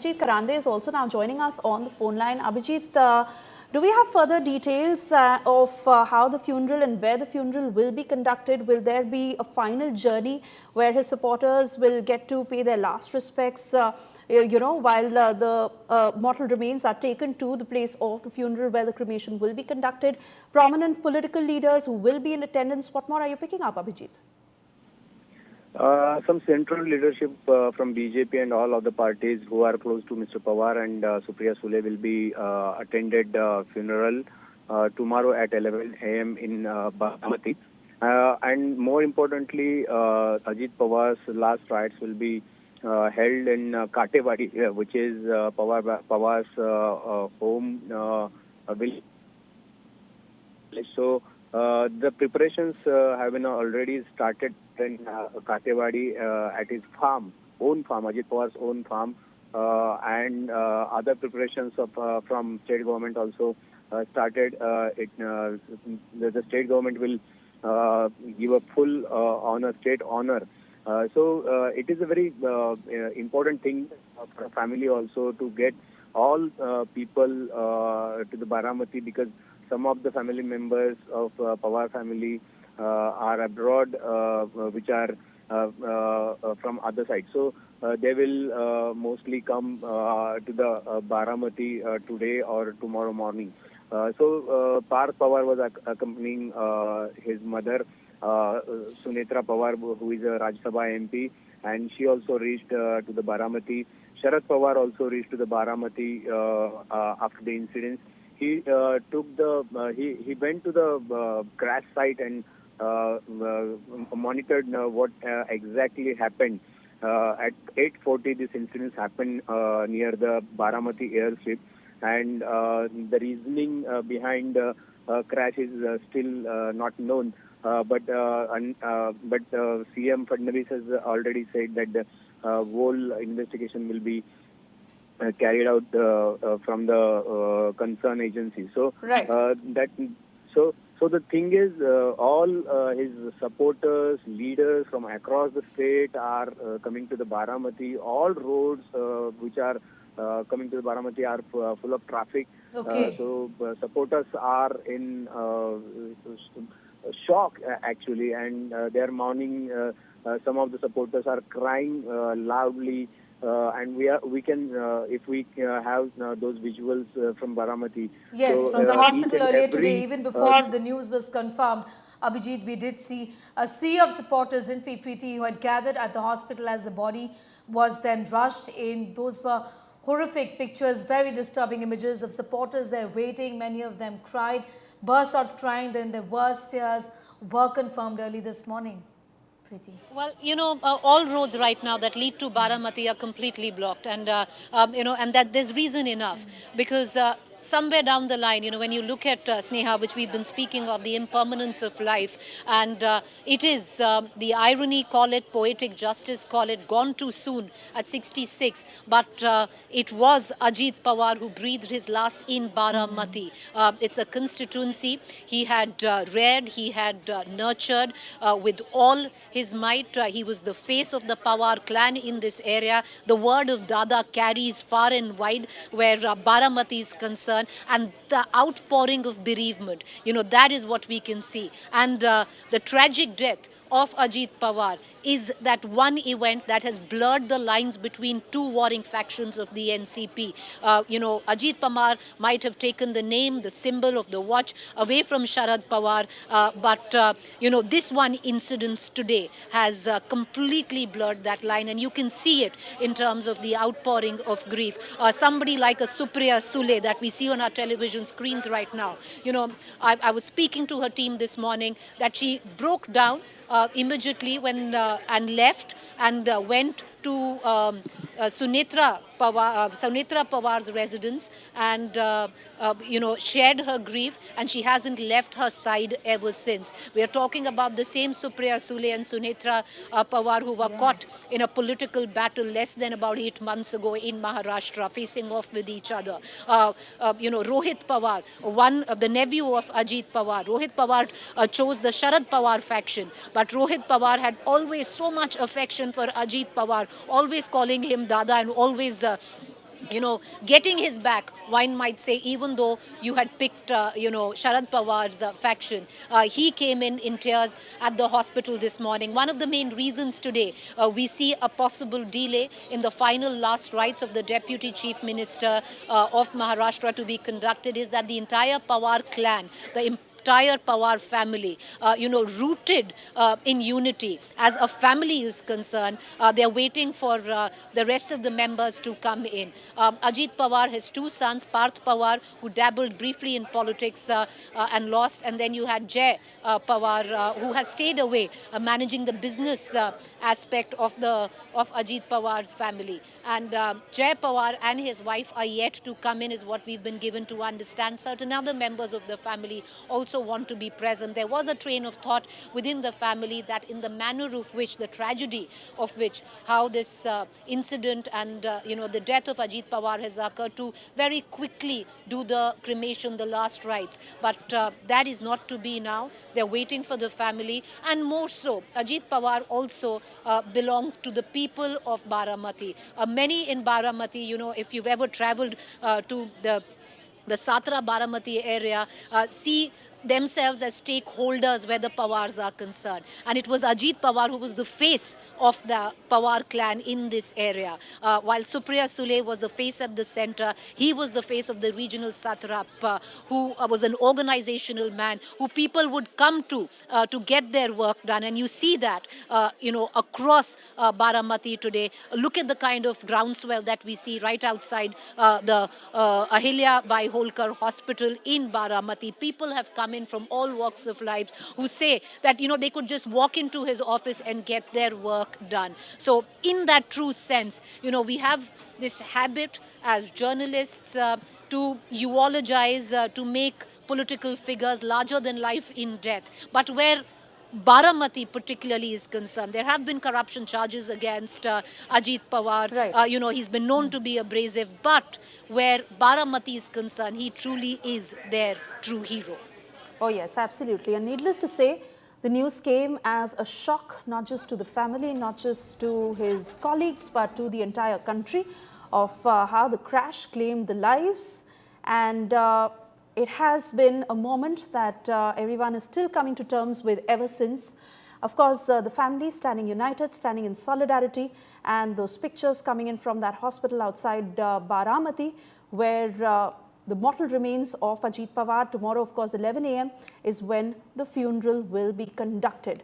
Abhijeet Karande is also now joining us on the phone line. Abhijeet, do we have further details of how the funeral and where the funeral will be conducted? Will there be a final journey where his supporters will get to pay their last respects, while the mortal remains are taken to the place of the funeral where the cremation will be conducted? Prominent political leaders who will be in attendance. What more are you picking up, Abhijeet? Some central leadership from BJP and all other parties who are close to Mr. Pawar and Supriya Sule will be attended funeral tomorrow at 11 a.m. in Baramati. And more importantly, Ajit Pawar's last rites will be held in Katewadi, which is Pawar's home village. So the preparations have been already started in Katewadi at his own farm, Ajit Pawar's own farm, and other preparations from state government also started. The state government will give a full state honor. So it is a very important thing for a family also to get all people to the Baramati, because some of the family members of Pawar family are abroad, which are from other sides. So they will mostly come to the Baramati today or tomorrow morning. So Parth Pawar was accompanying his mother, Sunetra Pawar, who is a Rajya Sabha MP, and she also reached to the Baramati. Sharad Pawar also reached to the Baramati after the incident. He he went to the crash site and monitored what exactly happened. At 8:40, this incident happened near the Baramati airstrip, and the reasoning behind the crash is still not known. But CM Fadnavis has already said that the whole investigation will be carried out from the concerned agency. So right. So the thing is, all his supporters, leaders from across the state are coming to the Baramati. All roads which are coming to the Baramati are full of traffic. Okay. So supporters are in shock actually, and they are mourning. Some of the supporters are crying loudly. And we can if we have those visuals from Baramati. Yes, so, from the hospital earlier every, today, even before the news was confirmed, Abhijeet, we did see a sea of supporters in Preeti who had gathered at the hospital as the body was then rushed in. Those were horrific pictures, very disturbing images of supporters there waiting. Many of them cried, burst out crying. Then their worst fears were confirmed early this morning. Preeti. Well, all roads right now that lead to Baramati are completely blocked, and and that there's reason enough, because somewhere down the line, when you look at Sneha, which we've been speaking of, the impermanence of life, and it is the irony, call it poetic justice, call it gone too soon at 66, but it was Ajit Pawar who breathed his last in Baramati. It's a constituency he had reared, he had nurtured with all his might. He was the face of the Pawar clan in this area. The word of Dada carries far and wide where Baramati is concerned, and the outpouring of bereavement, that is what we can see. And the tragic death of Ajit Pawar is that one event that has blurred the lines between two warring factions of the NCP. Ajit Pawar might have taken the name, the symbol of the watch away from Sharad Pawar, but this one incident today has completely blurred that line, and you can see it in terms of the outpouring of grief. Somebody like a Supriya Sule that we see on our television screens right now. I was speaking to her team this morning that she broke down immediately when and left and went to Sunetra Pawar's residence, and shared her grief, and she hasn't left her side ever since. We are talking about the same Supriya Sule and Sunetra Pawar who were caught in a political battle less than about 8 months ago in Maharashtra, facing off with each other. Rohit Pawar, the nephew of Ajit Pawar. Rohit Pawar chose the Sharad Pawar faction, but Rohit Pawar had always so much affection for Ajit Pawar, always calling him Dada and always getting his back, one might say, even though you had picked, Sharad Pawar's faction. He came in tears at the hospital this morning. One of the main reasons today we see a possible delay in the final last rites of the Deputy Chief Minister of Maharashtra to be conducted is that the entire Pawar clan, the entire Pawar family, rooted in unity. As a family is concerned, they're waiting for the rest of the members to come in. Ajit Pawar has two sons, Parth Pawar, who dabbled briefly in politics and lost, and then you had Jay Pawar, who has stayed away, managing the business aspect of Ajit Pawar's family. And Jay Pawar and his wife are yet to come in, is what we've been given to understand. Certain other members of the family also want to be present. There was a train of thought within the family that in the manner of which, the tragedy of which, how this incident and the death of Ajit Pawar has occurred, to very quickly do the cremation, the last rites. But that is not to be now. They're waiting for the family, and more so, Ajit Pawar also belongs to the people of Baramati. Many in Baramati, if you've ever traveled to the Satra Baramati area, see themselves as stakeholders where the Pawars are concerned. And it was Ajit Pawar who was the face of the Pawar clan in this area. While Supriya Sule was the face at the center, he was the face of the regional satrap, who was an organizational man, who people would come to get their work done. And you see that, across Baramati today. Look at the kind of groundswell that we see right outside the Ahilya Devi Holkar Hospital in Baramati. People have come in from all walks of life who say that, they could just walk into his office and get their work done. So in that true sense, we have this habit as journalists to eulogize, to make political figures larger than life in death. But where Baramati particularly is concerned, there have been corruption charges against Ajit Pawar. Right. He's been known to be abrasive, but where Baramati is concerned, he truly is their true hero. Oh, yes, absolutely. And needless to say, the news came as a shock, not just to the family, not just to his colleagues, but to the entire country, of how the crash claimed the lives. And it has been a moment that everyone is still coming to terms with ever since. Of course, the family standing united, standing in solidarity, and those pictures coming in from that hospital outside Baramati, where the mortal remains of Ajit Pawar, tomorrow, of course, 11 a.m. is when the funeral will be conducted.